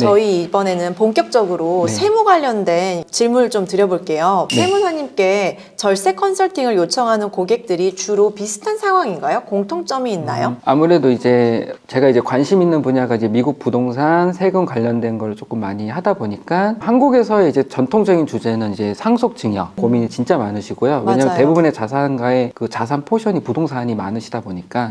저희 이번에는 본격적으로 네. 세무 관련된 질문을 좀 드려볼게요. 네. 세무사님께 절세 컨설팅을 요청하는 고객들이 주로 비슷한 상황인가요? 공통점이 있나요? 아무래도 이제 제가 이제 관심 있는 분야가 이제 미국 부동산 세금 관련된 걸 조금 많이 하다 보니까 한국에서의 이제 전통적인 주제는 이제 상속 증여 고민이 진짜 많으시고요. 왜냐하면 맞아요. 대부분의 자산가의 그 자산 포션이 부동산이 많으시다 보니까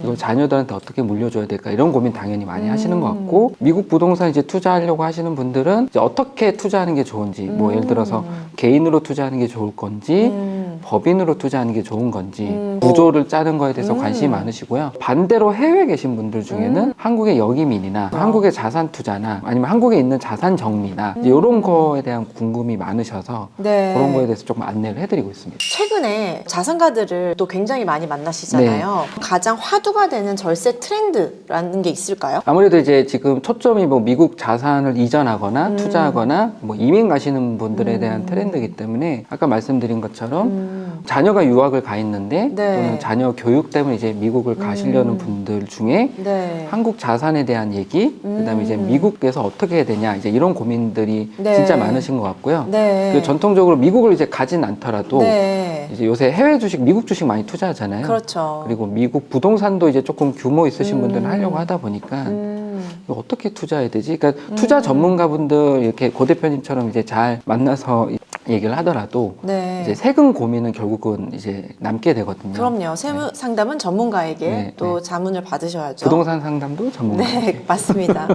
이걸 자녀들한테 어떻게 물려줘야 될까 이런 고민 당연히 많이 하시는 것 같고, 미국 부동산 이제 투자하려고 하시는 분들은 이제 어떻게 투자하는 게 좋은지, 뭐 예를 들어서 개인으로 투자하는 게 좋을 건지 법인으로 투자하는 게 좋은 건지 구조를 짜는 거에 대해서 관심이 많으시고요. 반대로 해외에 계신 분들 중에는 한국의 역이민이나 한국의 자산 투자나 아니면 한국에 있는 자산 정리나 이제 이런 거에 대한 궁금이 많으셔서 네. 그런 거에 대해서 조금 안내를 해드리고 있습니다. 최근에 자산가들을 또 굉장히 많이 만나시잖아요. 가장 화두가 되는 절세 트렌드라는 게 있을까요? 아무래도 이제 지금 초점이 뭐 미국 자산을 이전하거나 투자하거나 뭐 이민 가시는 분들에 대한 트렌드이기 때문에 아까 말씀드린 것처럼 자녀가 유학을 가 있는데 네. 또는 자녀 교육 때문에 이제 미국을 가시려는 분들 중에 네. 한국 자산에 대한 얘기, 그다음에 이제 미국에서 어떻게 해야 되냐 이제 이런 고민들이 네. 진짜 많으신 것 같고요. 네. 그 전통적으로 미국을 이제 가진 않더라도 네. 이제 요새 해외 주식, 미국 주식 많이 투자하잖아요. 그렇죠. 그리고 미국 부동산도 이제 조금 규모 있으신 분들은 하려고 하다 보니까 이거 어떻게 투자해야 되지? 그러니까 투자 전문가분들 이렇게 고 대표님처럼 이제 잘 만나서 얘기를 하더라도 네. 이제 세금 고민은 결국은 이제 남게 되거든요. 그럼요. 세무 상담은 전문가에게 네, 또 자문을 받으셔야죠. 부동산 상담도 전문가. 네, 맞습니다.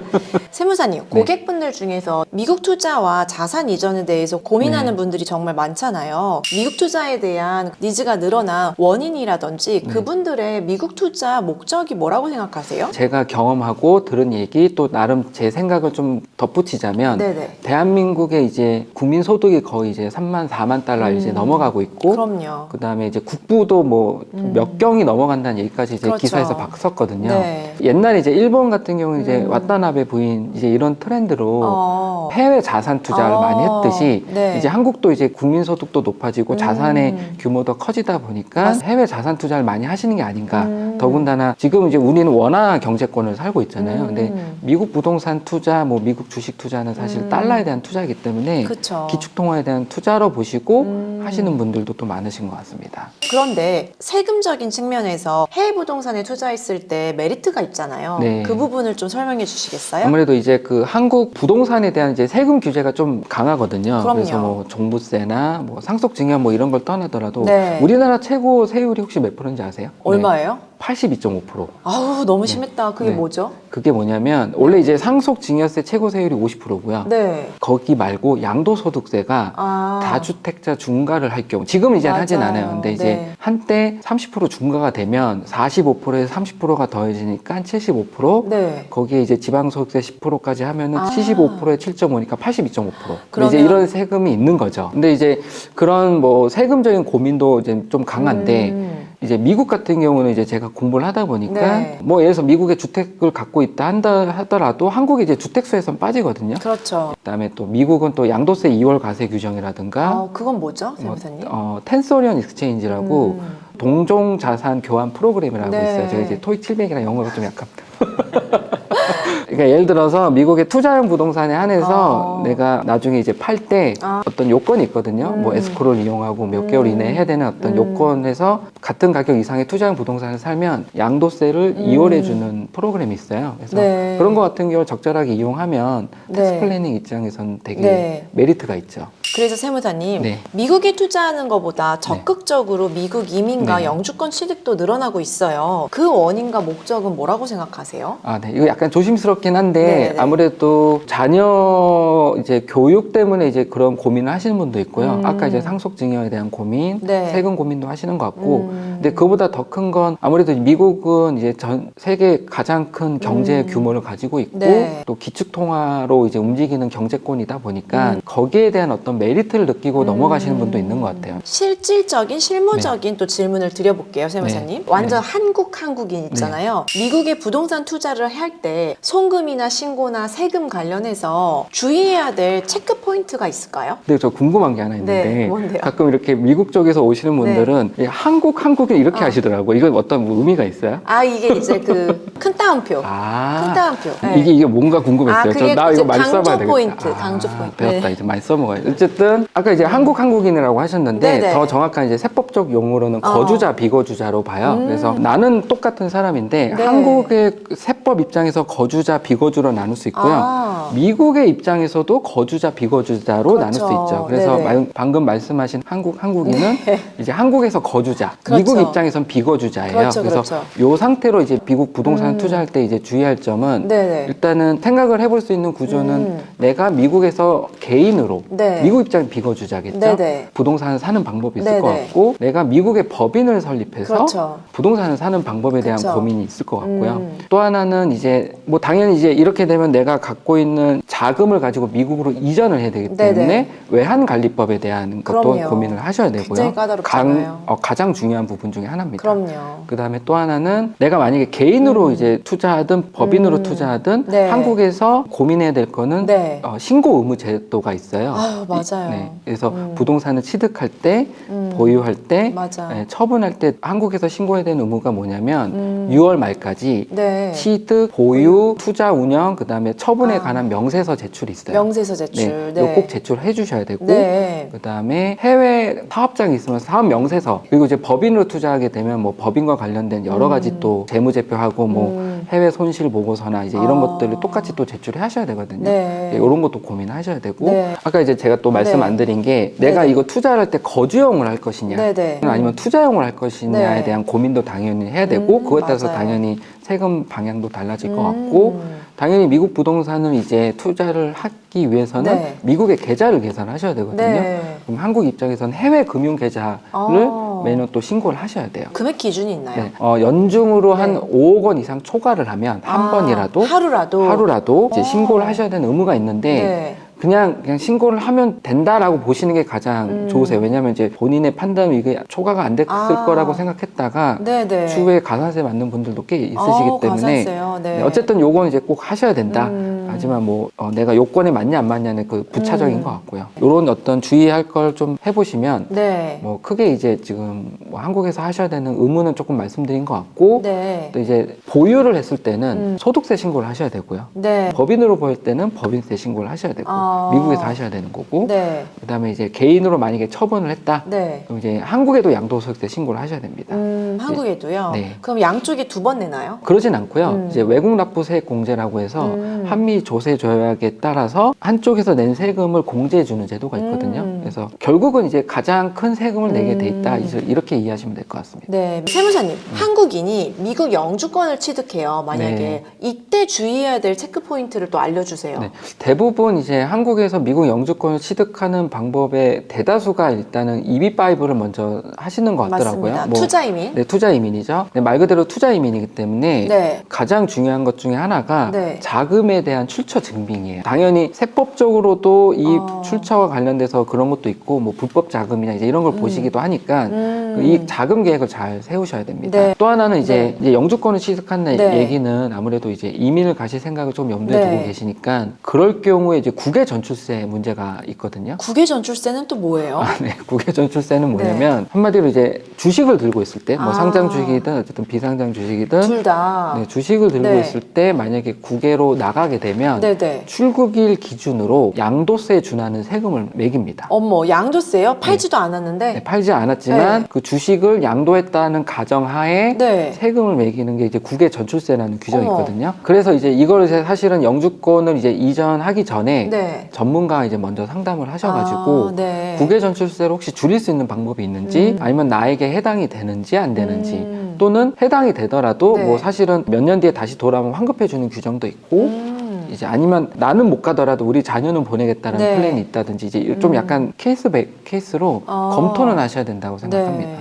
세무사님, 고객분들 중에서 미국 투자와 자산 이전에 대해서 고민하는 분들이 정말 많잖아요. 미국 투자에 대한 니즈가 늘어난 원인이라든지 그분들의 미국 투자 목적이 뭐라고 생각하세요? 제가 경험하고 들은 얘기 또 나름 제 생각을 좀 덧붙이자면 네네. 대한민국의 이제 국민 소득이 거의 이제 3만 4만 달러 이제 넘어가고 있고 그럼요. 그다음에 이제 국부도 뭐 몇 경이 넘어간다는 얘기까지 이제 그렇죠. 기사에서 봤었거든요. 네. 옛날에 이제 일본 같은 경우는 이제 와타나베 부인 이제 이런 트렌드로 해외 자산 투자를 많이 했듯이 네. 이제 한국도 이제 국민 소득도 높아지고 자산의 규모도 커지다 보니까 해외 자산 투자를 많이 하시는 게 아닌가. 더군다나 지금 이제 우리는 원화 경제권을 살고 있잖아요. 근데 미국 부동산 투자, 뭐 미국 주식 투자는 사실 달러에 대한 투자이기 때문에 그쵸. 기축통화에 대한 투자로 보시고 하시는 분들도 또 많으신 것 같습니다. 그런데 세금적인 측면에서 해외 부동산에 투자했을 때 메리트가 있잖아요. 네. 그 부분을 좀 설명해 주시겠어요? 아무래도 이제 그 한국 부동산에 대한 이제 세금 규제가 좀 강하거든요. 그럼요. 그래서 뭐 종부세나 뭐 상속증여 뭐 이런 걸 떠나더라도 네. 우리나라 최고 세율이 혹시 몇 프로인지 아세요? 얼마예요? 82.5%. 아우, 너무 심했다. 그게 네. 뭐죠? 그게 뭐냐면 원래 이제 상속증여세 최고 세율이 50%고요. 네. 거기 말고 양도소득세가 다주택자 중과를 할 경우 지금은 이제 하진 맞아요. 않아요. 근데 이제 네. 한때 30% 중과가 되면 45%에서 30%가 더해지니까 75%. 네. 거기에 이제 지방소득세 10%까지 하면은 75%에 7.5니까 82.5%. 그러면- 이제 이런 세금이 있는 거죠. 근데 이제 그런 뭐 세금적인 고민도 이제 좀 강한데 이제 미국 같은 경우는 이제 제가 공부를 하다 보니까 네. 뭐 예를 들어서 미국에 주택을 갖고 있다 하더라도 한국이 이제 주택수에선 빠지거든요. 그렇죠. 그다음에 또 미국은 또 양도세 2월 과세 규정이라든가 그건 뭐죠, 세무사님? 텐소리언 익스체인지라고 동종 자산 교환 프로그램이라고 네. 있어요. 제가 이제 토익 700이랑 영어가 좀 약간. 그러니까 예를 들어서 미국의 투자형 부동산에 한해서 내가 나중에 이제 팔 때 어떤 요건이 있거든요. 뭐 에스코를 이용하고 몇 개월 이내에 해야 되는 어떤 요건에서 같은 가격 이상의 투자형 부동산을 살면 양도세를 이월해 주는 프로그램이 있어요. 그래서 네. 그런 거 같은 경우 적절하게 이용하면 텍스 네. 플래닝 입장에선 되게 네. 메리트가 있죠. 그래서 세무사님, 네. 미국에 투자하는 것보다 적극적으로 미국 이민과 네. 영주권 취득도 늘어나고 있어요. 그 원인과 목적은 뭐라고 생각하세요? 네. 이거 약간 조심스럽긴 한데 네네. 아무래도 자녀 이제 교육 때문에 이제 그런 고민을 하시는 분도 있고요. 아까 이제 상속증여에 대한 고민, 네. 세금 고민도 하시는 것 같고, 근데 그보다 더 큰 건 아무래도 미국은 이제 전 세계 가장 큰 경제 규모를 가지고 있고 네. 또 기축통화로 이제 움직이는 경제권이다 보니까 거기에 대한 어떤 메리트를 느끼고 넘어가시는 분도 있는 것 같아요. 실질적인 실무적인 또 질문을 드려볼게요, 세무사님. 네. 완전 한국인 있잖아요. 미국에 부동산 투자를 할 때 송금 보증금이나 신고나 세금 관련해서 주의해야 될 체크 포인트가 있을까요? 근데 저 궁금한 게 하나 있는데 네, 뭔데요? 가끔 이렇게 미국 쪽에서 오시는 분들은 이 한국에 이렇게 하시더라고요. 이거 어떤 뭐 의미가 있어요? 아, 이게 이제 그 큰 따옴표. 큰 따옴표. 네. 이게 뭔가 궁금했어요. 그게 나 이제 이거 많이 써봐야 강조 되겠다. 포인트, 강조 포인트. 배웠다. 네. 이제 많이 써먹어요. 어쨌든 아까 이제 한국인이라고 하셨는데 네네. 더 정확한 이제 세법적 용어로는 거주자, 비거주자로 봐요. 그래서 나는 똑같은 사람인데 네. 한국의 세법 입장에서 거주자, 비거주로 나눌 수 있고요. 미국의 입장에서도 거주자, 비거주자로 그렇죠. 나눌 수 있죠. 그래서 네네. 방금 말씀하신 한국인은 네. 이제 한국에서 거주자, 그렇죠. 미국 입장에선 비거주자예요. 그렇죠, 그래서 그렇죠. 요 상태로 이제 미국 부동산 투자할 때 이제 주의할 점은 네네. 일단은 생각을 해볼 수 있는 구조는 내가 미국에서 개인으로 네. 미국 입장 비거주자겠죠. 네네. 부동산을 사는 방법이 있을 것 네네. 같고 내가 미국의 법인을 설립해서 그렇죠. 부동산을 사는 방법에 대한 그렇죠. 고민이 있을 것 같고요. 또 하나는 이제 뭐 당연히 이제 이렇게 되면 내가 갖고 있는 자금을 가지고 미국으로 이전을 해야 되기 때문에 네네. 외환관리법에 대한 것도 그럼요. 고민을 하셔야 되고요. 굉장히 까다롭잖아요. 가장 중요한 부분 중에 하나입니다. 그럼요. 그 다음에 또 하나는 내가 만약에 개인으로 이제 투자하든 법인으로 투자하든 네. 한국에서 고민해야 될 거는 네. 신고 의무 제도가 있어요. 아유, 맞아요. 그래서 부동산을 취득할 때, 보유할 때, 맞아. 처분할 때 한국에서 신고해야 되는 의무가 뭐냐면 6월 말까지 네. 취득, 보유, 투자, 운영, 그 다음에 처분에 관한 명세서 제출이 있어요. 명세서 제출. 네, 이거 꼭 제출해 주셔야 되고 네. 그 다음에 해외 사업장이 있으면 사업 명세서 그리고 이제 법인으로 투자하게 되면 뭐 법인과 관련된 여러 가지 또 재무제표하고 뭐 해외 손실 보고서나 이제 이런 것들을 똑같이 또 제출해 하셔야 되거든요. 네. 이런 것도 고민하셔야 되고 네. 아까 이제 제가 또 말씀 네. 안 드린 게 내가 네네. 이거 투자를 할 때 거주용을 할 것이냐 네네. 아니면 투자용을 할 것이냐에 네. 대한 고민도 당연히 해야 되고 그거에 따라서 맞아요. 당연히 세금 방향도 달라질 것 같고 당연히 미국 부동산을 이제 투자를 하기 위해서는 네. 미국의 계좌를 계산하셔야 되거든요. 네. 그럼 한국 입장에서는 해외 금융 계좌를 매년 또 신고를 하셔야 돼요. 금액 기준이 있나요? 네. 연중으로 네. 한 5억 원 이상 초과를 하면 한 번이라도 하루라도 이제 신고를 하셔야 되는 의무가 있는데 네. 그냥 신고를 하면 된다라고 보시는 게 가장 좋으세요. 왜냐하면 이제 본인의 판단은 이게 초과가 안 됐을 거라고 생각했다가 네네. 추후에 가산세 맞는 분들도 꽤 있으시기 때문에 가산세요. 네. 네, 어쨌든 요거는 이제 꼭 하셔야 된다. 하지만 뭐 내가 요건에 맞냐 안 맞냐는 그 부차적인 것 같고요. 요런 어떤 주의할 걸 좀 해보시면 네. 뭐 크게 이제 지금 뭐 한국에서 하셔야 되는 의무는 조금 말씀드린 것 같고 네. 또 이제 보유를 했을 때는 소득세 신고를 하셔야 되고요. 네. 법인으로 보일 때는 법인세 신고를 하셔야 되고 미국에서 하셔야 되는 거고 네. 그다음에 이제 개인으로 만약에 처분을 했다. 네. 그럼 이제 한국에도 양도소득세 신고를 하셔야 됩니다. 한국에도요? 네. 그럼 양쪽에 2번 내나요? 그러진 않고요. 이제 외국 납부 세액 공제라고 해서 한미 조세 조약에 따라서 한쪽에서 낸 세금을 공제해 주는 제도가 있거든요. 그래서 결국은 이제 가장 큰 세금을 내게 돼 있다. 이렇게 이해하시면 될 것 같습니다. 네. 세무사님, 한국인이 미국 영주권을 취득해요. 만약에 네. 이때 주의해야 될 체크 포인트를 또 알려주세요. 네. 대부분 이제 한국에서 미국 영주권을 취득하는 방법의 대다수가 일단은 EB5를 먼저 하시는 것 같더라고요. 맞습니다. 투자 이민. 네, 투자 이민이죠. 네, 말 그대로 투자 이민이기 때문에 네. 가장 중요한 것 중에 하나가 네. 자금에 대한 출처 증빙이에요. 당연히 세법적으로도 이 출처와 관련돼서 그런 것도 있고 뭐 불법 자금이나 이제 이런 걸 보시기도 하니까 이 자금 계획을 잘 세우셔야 됩니다. 네. 또 하나는 이제 영주권을 취득한 네. 얘기는 아무래도 이제 이민을 가실 생각을 좀 염두에 네. 두고 계시니까 그럴 경우에 이제 국외 전출세 문제가 있거든요. 국외 전출세는 또 뭐예요? 네, 국외 전출세는 뭐냐면 한마디로 이제 주식을 들고 있을 때 뭐 상장 주식이든 어쨌든 비상장 주식이든 둘 다. 네, 주식을 들고 네. 있을 때 만약에 국외로 나가게 되면 네네. 출국일 기준으로 양도세에 준하는 세금을 매깁니다. 어머, 양도세요? 팔지도 않았는데. 네, 팔지 않았지만 네. 그 주식을 양도했다는 가정하에 네. 세금을 매기는 게 이제 국외 전출세라는 규정이 어머. 있거든요. 그래서 이제 이거를 이제 사실은 영주권을 이제 이전하기 전에 네. 전문가가 이제 먼저 상담을 하셔가지고 네. 국외 전출세를 혹시 줄일 수 있는 방법이 있는지 아니면 나에게 해당이 되는지 안 되는지 또는 해당이 되더라도 네. 뭐 사실은 몇 년 뒤에 다시 돌아오면 환급해 주는 규정도 있고 이제 아니면 나는 못 가더라도 우리 자녀는 보내겠다는 네. 플랜이 있다든지 이제 좀 약간 케이스 백 케이스로 검토는 하셔야 된다고 생각합니다. 네.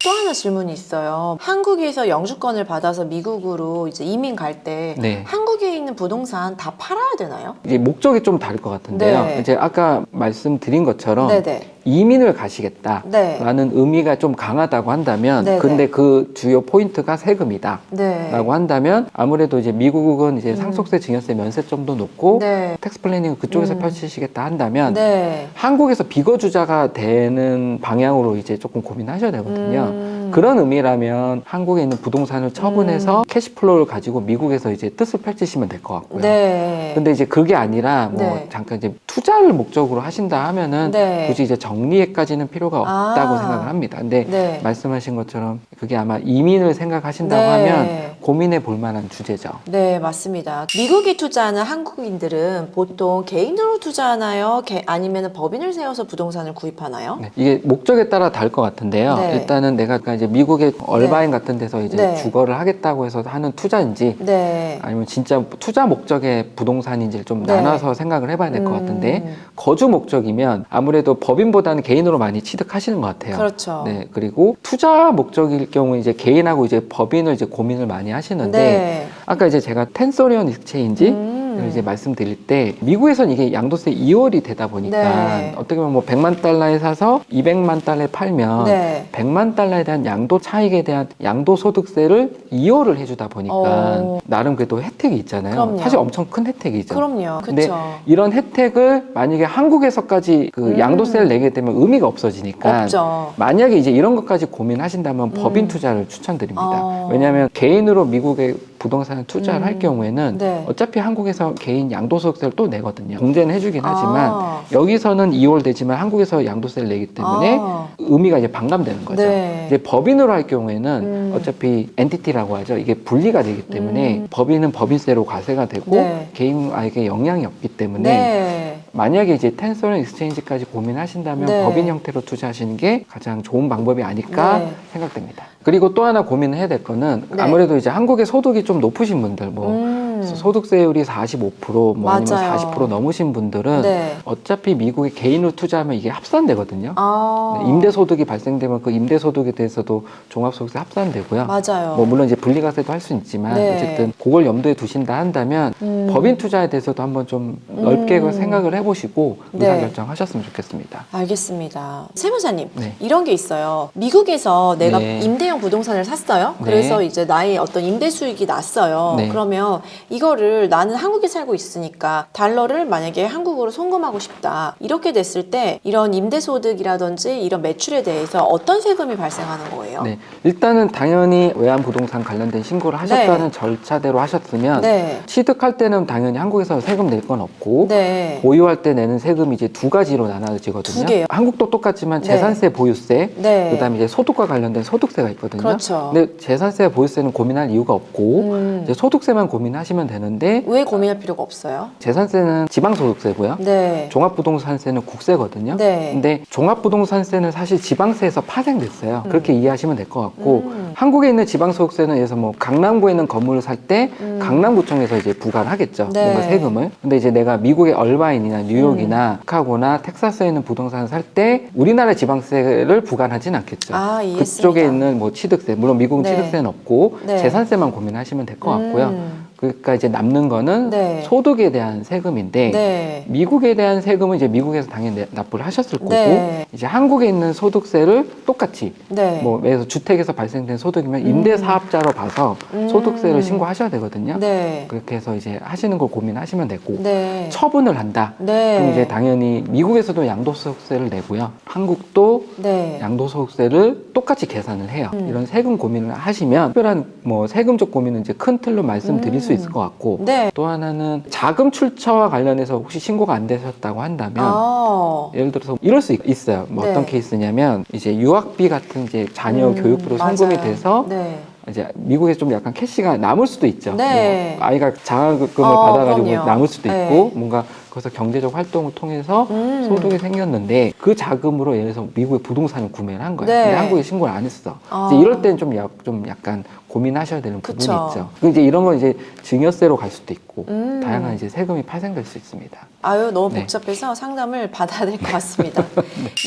또 하나 질문이 있어요. 한국에서 영주권을 받아서 미국으로 이제 이민 갈 때 네. 한국에 있는 부동산 다 팔아야 되나요? 이제 목적이 좀 다를 것 같은데요. 네. 이제 아까 말씀드린 것처럼 네네. 이민을 가시겠다라는 네. 의미가 좀 강하다고 한다면, 네네. 근데 그 주요 포인트가 세금이다. 네. 라고 한다면 아무래도 이제 미국은 이제 상속세, 증여세, 면세점도 높고 네. 텍스 플래닝을 그쪽에서 펼치시겠다 한다면 네. 한국에서 비거주자가 되는 방향으로 이제 조금 고민하셔야 되거든요. 음. 그런 의미라면 한국에 있는 부동산을 처분해서 캐시플로우를 가지고 미국에서 이제 뜻을 펼치시면 될 것 같고요. 네. 근데 이제 그게 아니라 뭐 네. 잠깐 이제 투자를 목적으로 하신다 하면은 네. 굳이 이제 정리에까지는 필요가 없다고 아. 생각을 합니다. 근데 네. 말씀하신 것처럼 그게 아마 이민을 생각하신다고 네. 하면 고민해 볼 만한 주제죠. 네, 맞습니다. 미국에 투자하는 한국인들은 보통 개인으로 투자하나요? 아니면 법인을 세워서 부동산을 구입하나요? 네, 이게 목적에 따라 다를 것 같은데요. 네. 일단은 내가 이제 미국의 얼바인 같은 데서 이제 네. 주거를 하겠다고 해서 하는 투자인지 네. 아니면 진짜 투자 목적의 부동산인지를 좀 네. 나눠서 생각을 해봐야 될 것 같은데 거주 목적이면 아무래도 법인보다는 개인으로 많이 취득하시는 것 같아요. 그렇죠. 네, 그리고 투자 목적일 경우 이제 개인하고 이제 법인을 이제 고민을 많이 하시는데 네. 아까 이제 제가 텐소리언 익스체인지 이제 말씀드릴 때 미국에선 이게 양도세 2월이 되다 보니까 네. 어떻게 보면 뭐 100만 달러에 사서 200만 달러에 팔면 네. 100만 달러에 대한 양도 차익에 대한 양도소득세를 2월을 해주다 보니까 나름 그래도 혜택이 있잖아요. 그럼요. 사실 엄청 큰 혜택이죠. 그럼요. 근데 그렇죠. 이런 혜택을 만약에 한국에서까지 그 양도세를 내게 되면 의미가 없어지니까 없죠. 만약에 이제 이런 것까지 고민하신다면 법인 투자를 추천드립니다. 어. 왜냐하면 개인으로 미국에 부동산에 투자를 할 경우에는 네. 어차피 한국에서 개인 양도소득세를 또 내거든요. 공제는 해주긴 하지만 아. 여기서는 2월 되지만 한국에서 양도세를 내기 때문에 아. 의미가 이제 반감되는 거죠. 네. 이제 법인으로 할 경우에는 어차피 엔티티라고 하죠. 이게 분리가 되기 때문에 법인은 법인세로 과세가 되고 네. 개인에게 영향이 없기 때문에 네. 만약에 이제 텐소리언 익스체인지까지 고민하신다면 네. 법인 형태로 투자하시는 게 가장 좋은 방법이 아닐까 네. 생각됩니다. 그리고 또 하나 고민을 해야 될 거는 네. 아무래도 이제 한국의 소득이 좀 높으신 분들 뭐 소득세율이 45%뭐 아니면 맞아요. 40% 넘으신 분들은 네. 어차피 미국에 개인으로 투자하면 이게 합산되거든요. 아. 네, 임대소득이 발생되면 그 임대소득에 대해서도 종합소득세 합산되고요. 맞아요. 뭐 물론 이제 분리과세도 할 수 있지만 네. 어쨌든 그걸 염두에 두신다 한다면 법인 투자에 대해서도 한번 좀 넓게 생각을 해보시고 네. 의사결정하셨으면 좋겠습니다. 알겠습니다. 세무사님, 네. 이런 게 있어요. 미국에서 내가 네. 임대형 부동산을 샀어요. 네. 그래서 이제 나의 어떤 임대 수익이 났어요. 네. 그러면 이거를 나는 한국에 살고 있으니까 달러를 만약에 한국으로 송금하고 싶다. 이렇게 됐을 때 이런 임대 소득이라든지 이런 매출에 대해서 어떤 세금이 발생하는 거예요? 네, 일단은 당연히 외환 부동산 관련된 신고를 하셨다는 절차대로 하셨으면 네. 취득할 때는 당연히 한국에서 세금 낼 건 없고 네. 보유할 때 내는 세금이 이제 두 가지로 나눠지거든요. 두 개요? 한국도 똑같지만 네. 재산세, 보유세, 네. 그다음에 이제 소득과 관련된 소득세가 있거든요. 그렇죠. 근데 재산세, 보유세는 고민할 이유가 없고 이제 소득세만 고민하시면 되는데 왜 고민할 필요가 없어요? 재산세는 지방소득세고요. 네. 종합부동산세는 국세거든요. 네. 근데 종합부동산세는 사실 지방세에서 파생됐어요. 그렇게 이해하시면 될 것 같고 한국에 있는 지방소득세는 예를 들어서 뭐 강남구에 있는 건물을 살 때 강남구청에서 이제 부과를 하겠죠. 네. 뭔가 세금을. 근데 이제 내가 미국의 얼바인이나 뉴욕이나 시카고나 텍사스에 있는 부동산을 살 때 우리나라 지방세를 부과하진 않겠죠. 아, 이해했습니다. 그쪽에 있는 뭐 취득세, 물론 미국은 네. 취득세는 없고 네. 재산세만 고민하시면 될 것 같고요. 그러니까 이제 남는 거는 네. 소득에 대한 세금인데 네. 미국에 대한 세금은 이제 미국에서 당연히 납부를 하셨을 거고 네. 이제 한국에 있는 소득세를 똑같이 네. 뭐 예를 들어서 주택에서 발생된 소득이면 임대사업자로 봐서 소득세를 신고하셔야 되거든요. 네. 그렇게 해서 이제 하시는 걸 고민하시면 되고 네. 처분을 한다. 네. 그럼 이제 당연히 미국에서도 양도소득세를 내고요. 한국도 네. 양도소득세를 똑같이 계산을 해요. 이런 세금 고민을 하시면 특별한 뭐 세금적 고민은 이제 큰 틀로 말씀드릴 수 있을 것 같고 네. 또 하나는 자금 출처와 관련해서 혹시 신고가 안 되셨다고 한다면 아. 예를 들어서 이럴 수 있어요. 뭐 네. 어떤 케이스냐면 이제 유학비 같은 이제 자녀 교육비로 송금이 맞아요. 돼서 네. 이제 미국에서 좀 약간 캐시가 남을 수도 있죠. 네. 뭐 아이가 장학금을 받아가지고 그럼요. 남을 수도 네. 있고 뭔가 거기서 경제적 활동을 통해서 소득이 생겼는데 그 자금으로 예를 들어서 미국의 부동산을 구매를 한 거예요. 네. 근데 한국에 신고를 안 했어. 아. 이제 이럴 때는 좀 약간 고민하셔야 되는 부분이 그쵸. 있죠. 그 이제 이런 건 이제 증여세로 갈 수도 있고 다양한 이제 세금이 발생될 수 있습니다. 아유, 너무 네. 복잡해서 상담을 받아야 될 것 같습니다.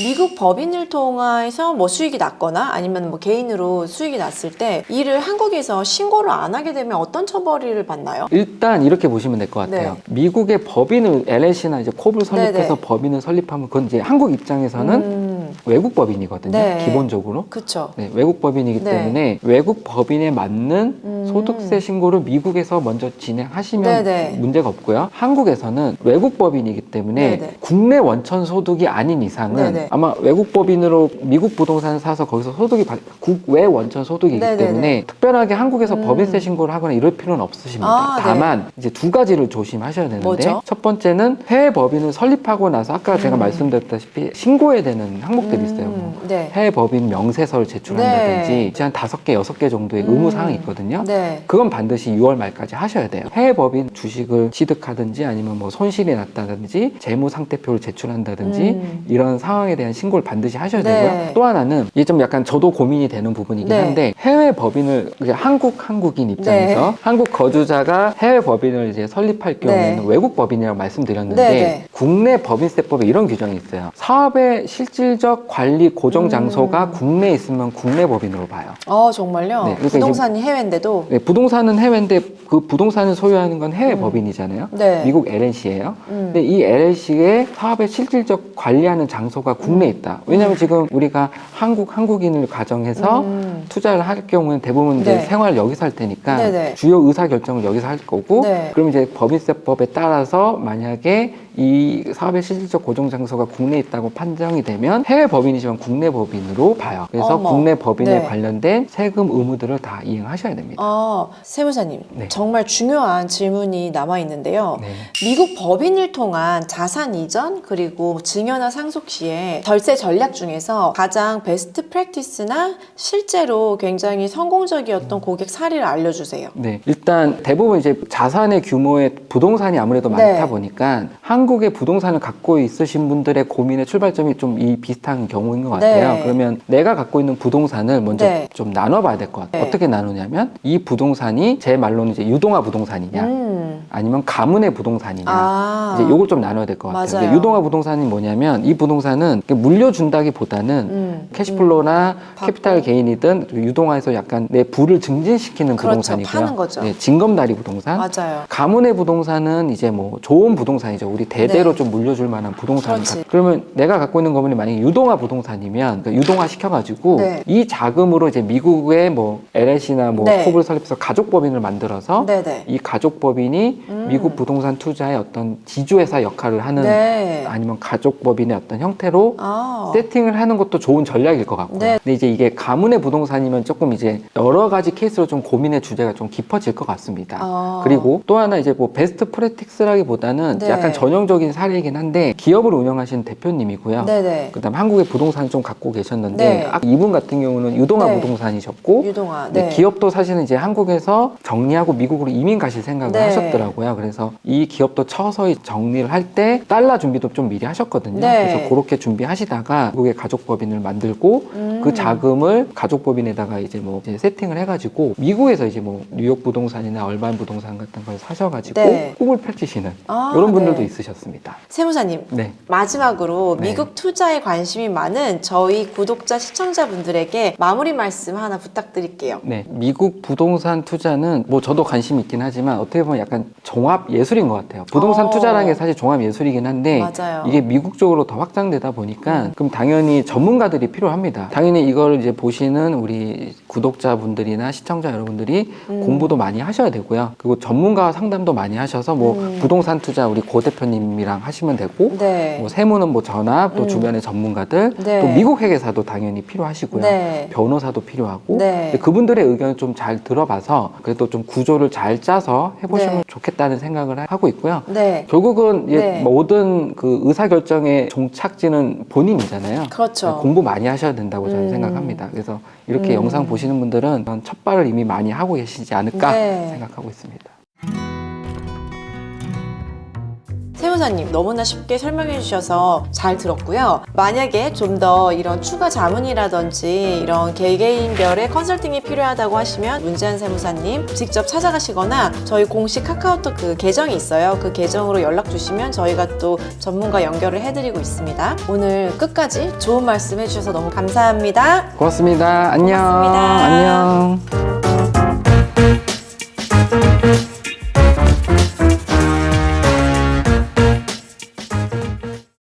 미국 법인을 통해서 뭐 수익이 났거나 아니면 뭐 개인으로 수익이 났을 때 이를 한국에서 신고를 안 하게 되면 어떤 처벌을 받나요? 일단 이렇게 보시면 될 것 같아요. 네. 미국의 법인을 LLC나 이제 콥을 설립해서 네네. 법인을 설립하면 그건 이제 한국 입장에서는 외국 법인이거든요. 네. 기본적으로. 그쵸. 네, 외국 법인이기 네. 때문에 외국 법인에 맞는 소득세 신고를 미국에서 먼저 진행하시면 네네. 문제가 없고요. 한국에서는 외국 법인이기 때문에 네네. 국내 원천 소득이 아닌 이상은 네네. 아마 외국 법인으로 미국 부동산을 사서 거기서 소득이 국외 원천 소득이기 네네네. 때문에 특별하게 한국에서 법인세 신고를 하거나 이럴 필요는 없으십니다. 아, 네. 다만 이제 두 가지를 조심하셔야 되는데 뭐죠? 첫 번째는 해외 법인을 설립하고 나서 아까 제가 말씀드렸다시피 신고해야 되는 항목들이 있어요. 뭐 네. 해외 법인 명세서를 제출한다든지 한 5개, 6개 정도의 의무사항이 있거든요. 네. 그건 반드시 6월 말까지 하셔야 돼요. 해외 법인 주식을 취득하든지 아니면 뭐 손실이 났다든지 재무 상태표를 제출한다든지 이런 상황에 대한 신고를 반드시 하셔야 네. 되고요. 또 하나는 이게 좀 약간 저도 고민이 되는 부분이긴 네. 한데 해외 법인을 이제 한국인 입장에서 네. 한국 거주자가 해외 법인을 이제 설립할 경우에는 네. 외국 법인이라고 말씀드렸는데 네, 네. 국내 법인세법에 이런 규정이 있어요. 사업의 실질적 관리 고정 장소가 국내에 있으면 국내 법인으로 봐요. 정말요? 네, 그러니까 부동산이 해외인데도? 네, 부동산은 해외인데 그 부동산을 소유하는 건 해외 법인이잖아요. 네. 미국 LLC예요. 근데 이 LLC의 사업의 실질적 관리하는 장소가 국내에 있다. 왜냐하면 지금 우리가 한국인을 가정해서 투자를 할 경우는 대부분 이제 네. 생활을 여기서 할 테니까 네네. 주요 의사 결정을 여기서 할 거고, 네. 그럼 이제 법인세법에 따라서 만약에 이 사업의 실질적 고정 장소가 국내에 있다고 판정이 되면 해외 법인이지만 국내 법인으로 봐요. 그래서 어머. 국내 법인에 네. 관련된 세금 의무들을 다 이행하셔야 됩니다. 세무사님, 네. 정말 중요한 질문이 남아 있는데요. 네. 미국 법인을 통한 자산 이전 그리고 증여나 상속 시에 절세 전략 중에서 가장 베스트 프랙티스나 실제로 굉장히 성공적이었던 고객 사례를 알려주세요. 네, 일단 대부분 이제 자산의 규모의 부동산이 아무래도 네. 많다 보니까 한국의 부동산을 갖고 있으신 분들의 고민의 출발점이 좀 이 비슷한 경우인 것 같아요. 네. 그러면 내가 갖고 있는 부동산을 먼저 네. 좀 나눠봐야 될 것 같아요. 네. 어떻게 나누냐면 이 부동산이 제 말로는 이제 유동화 부동산이냐 아니면 가문의 부동산이냐 이제 요걸 좀 나눠야 될 것 같아요. 맞아요. 근데 유동화 부동산이 뭐냐면 이 부동산은 물려준다기보다는 캐시플로나 캐피탈 게인이든 유동화해서 약간 내 부를 증진시키는 그렇죠. 부동산이고요. 파는 거죠. 네, 징검다리 부동산. 맞아요. 가문의 부동산은 이제 뭐 좋은 부동산이죠. 우리 대대로 네. 좀 물려줄 만한 부동산. 그렇지. 그러면 내가 갖고 있는 건물이 만약에 유동화 부동산이면 그 유동화 시켜가지고 네. 이 자금으로 이제 미국의 뭐 LLC나 뭐 네. 콥을 설립해서 가족법인을 만들어서 네네. 이 가족법인이 미국 부동산 투자의 어떤 지주회사 역할을 하는 네. 아니면 가족법인의 어떤 형태로 아. 세팅을 하는 것도 좋은 전략일 것 같고요. 네. 근데 이제 이게 가문의 부동산이면 조금 이제 여러 가지 케이스로 좀 고민의 주제가 좀 깊어질 것 같습니다. 아. 그리고 또 하나 이제 뭐 베스트 프랙티스라기보다는 네. 약간 전형적인 사례이긴 한데 기업을 운영하시는 대표님이고요. 네네. 그다음 한국의 부동산을 좀 갖고 계셨는데 네. 이분 같은 경우는 유동화 네. 부동산이셨고 유동화. 네, 기업도 사실은 이제 한국에서 정리하고 미국으로 이민 가실 생각을 네. 하셨더라고요. 그래서 이 기업도 서서히 정리를 할 때 달러 준비도 좀 미리 하셨거든요. 네. 그래서 그렇게 준비하시다가 미국의 가족법인을 만들고 그 자금을 가족법인에다가 이제 뭐 이제 세팅을 해가지고 미국에서 이제 뭐 뉴욕 부동산이나 얼반 부동산 같은 걸 사셔가지고 네. 꿈을 펼치시는 아, 이런 분들도 네. 있으셨습니다. 세무사님, 네. 마지막으로 네. 미국 투자에 관심이 많은 저희 구독자 시청자분들에게 마무리 말씀 하나 부탁드릴게요. 네, 미국 부동산 투자는 뭐 저도 관심이 있긴 하지만 어떻게 보면 약간 종합 예술인 것 같아요. 부동산 투자라는 게 사실 종합 예술이긴 한데 맞아요. 이게 미국 쪽으로 더 확장되다 보니까 그럼 당연히 전문가들이 필요합니다. 당연히 이걸 이제 보시는 우리 구독자분들이나 시청자 여러분들이 공부도 많이 하셔야 되고요. 그리고 전문가 상담도 많이 하셔서 뭐 부동산 투자 우리 고 대표님이랑 하시면 되고 네. 뭐 세무는 뭐 저나 또 주변의 전문가들 네. 또 미국 회계사도 당연히 필요하시고요. 네. 변호사도 필요하고 네. 근데 그분들의 의견을 좀 잘 들어봐서 그래도 좀 구조를 잘 짜서 해보시면 네. 좋겠다는 생각을 하고 있고요. 네. 결국은 이제 네. 모든 그 의사결정의 종착지는 본인이잖아요. 그렇죠. 공부 많이 하셔야 된다고 저는 생각합니다. 그래서 이렇게 영상 보시는 분들은 첫 발을 이미 많이 하고 계시지 않을까 네. 생각하고 있습니다. 세무사님 너무나 쉽게 설명해 주셔서 잘 들었고요. 만약에 좀 더 이런 추가 자문이라든지 이런 개개인별의 컨설팅이 필요하다고 하시면 문재한 세무사님 직접 찾아가시거나 저희 공식 카카오톡 그 계정이 있어요. 그 계정으로 연락 주시면 저희가 또 전문가 연결을 해드리고 있습니다. 오늘 끝까지 좋은 말씀 해주셔서 너무 감사합니다. 고맙습니다. 안녕. 고맙습니다. 안녕.